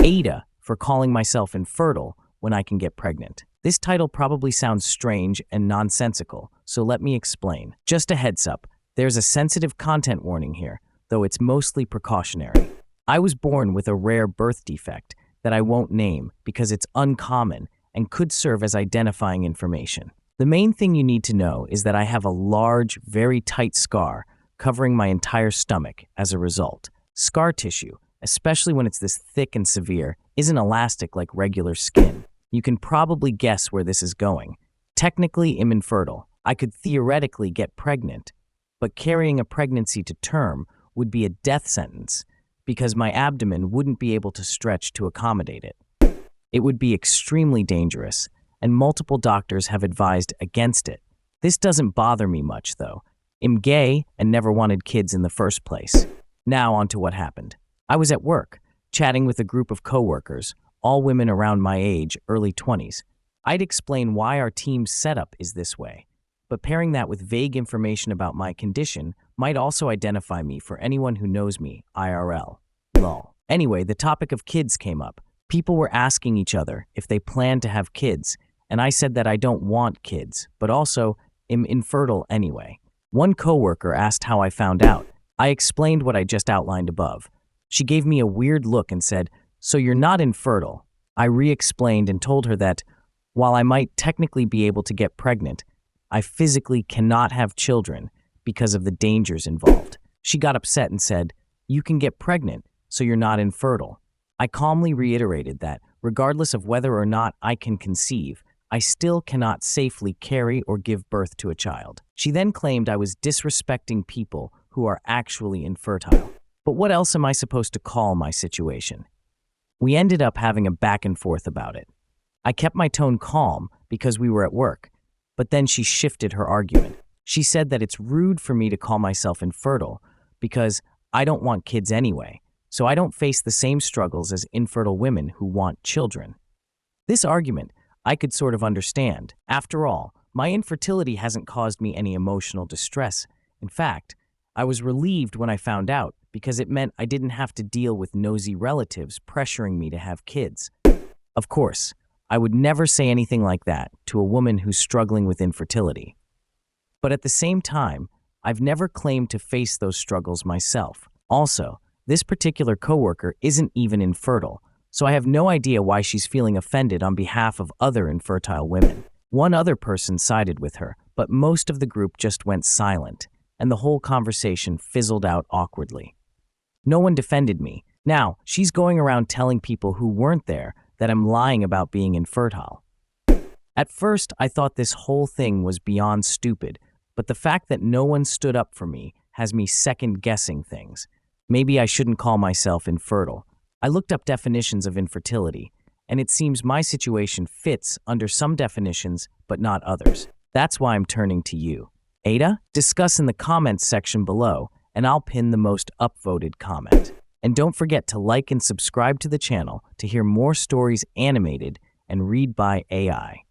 AITA for calling myself infertile when I can get pregnant. This title probably sounds strange and nonsensical, so let me explain. Just a heads up, there's a sensitive content warning here, though it's mostly precautionary. I was born with a rare birth defect that I won't name because it's uncommon and could serve as identifying information. The main thing you need to know is that I have a large, very tight scar covering my entire stomach as a result. Scar tissue, especially when it's this thick and severe, isn't elastic like regular skin. You can probably guess where this is going. Technically, I'm infertile. I could theoretically get pregnant, but carrying a pregnancy to term would be a death sentence because my abdomen wouldn't be able to stretch to accommodate it. It would be extremely dangerous, and multiple doctors have advised against it. This doesn't bother me much, though. I'm gay and never wanted kids in the first place. Now on to what happened. I was at work, chatting with a group of coworkers, all women around my age, early 20s. I'd explain why our team's setup is this way, but pairing that with vague information about my condition might also identify me for anyone who knows me, IRL. Lol. Anyway, the topic of kids came up. People were asking each other if they planned to have kids, and I said that I don't want kids, but also am infertile anyway. One coworker asked how I found out. I explained what I just outlined above. She gave me a weird look and said, "So you're not infertile." I re-explained and told her that, while I might technically be able to get pregnant, I physically cannot have children because of the dangers involved. She got upset and said, "You can get pregnant, so you're not infertile." I calmly reiterated that, regardless of whether or not I can conceive, I still cannot safely carry or give birth to a child. She then claimed I was disrespecting people who are actually infertile. But what else am I supposed to call my situation? We ended up having a back and forth about it. I kept my tone calm because we were at work, but then she shifted her argument. She said that it's rude for me to call myself infertile because I don't want kids anyway, so I don't face the same struggles as infertile women who want children. This argument I could sort of understand. After all, my infertility hasn't caused me any emotional distress. In fact, I was relieved when I found out because it meant I didn't have to deal with nosy relatives pressuring me to have kids. Of course, I would never say anything like that to a woman who's struggling with infertility. But at the same time, I've never claimed to face those struggles myself. Also, this particular coworker isn't even infertile, so I have no idea why she's feeling offended on behalf of other infertile women. One other person sided with her, but most of the group just went silent, and the whole conversation fizzled out awkwardly. No one defended me. Now, she's going around telling people who weren't there that I'm lying about being infertile. At first, I thought this whole thing was beyond stupid, but the fact that no one stood up for me has me second-guessing things. Maybe I shouldn't call myself infertile. I looked up definitions of infertility, and it seems my situation fits under some definitions, but not others. That's why I'm turning to you. AITA? Discuss in the comments section below, and I'll pin the most upvoted comment. And don't forget to like and subscribe to the channel to hear more stories animated and read by AI.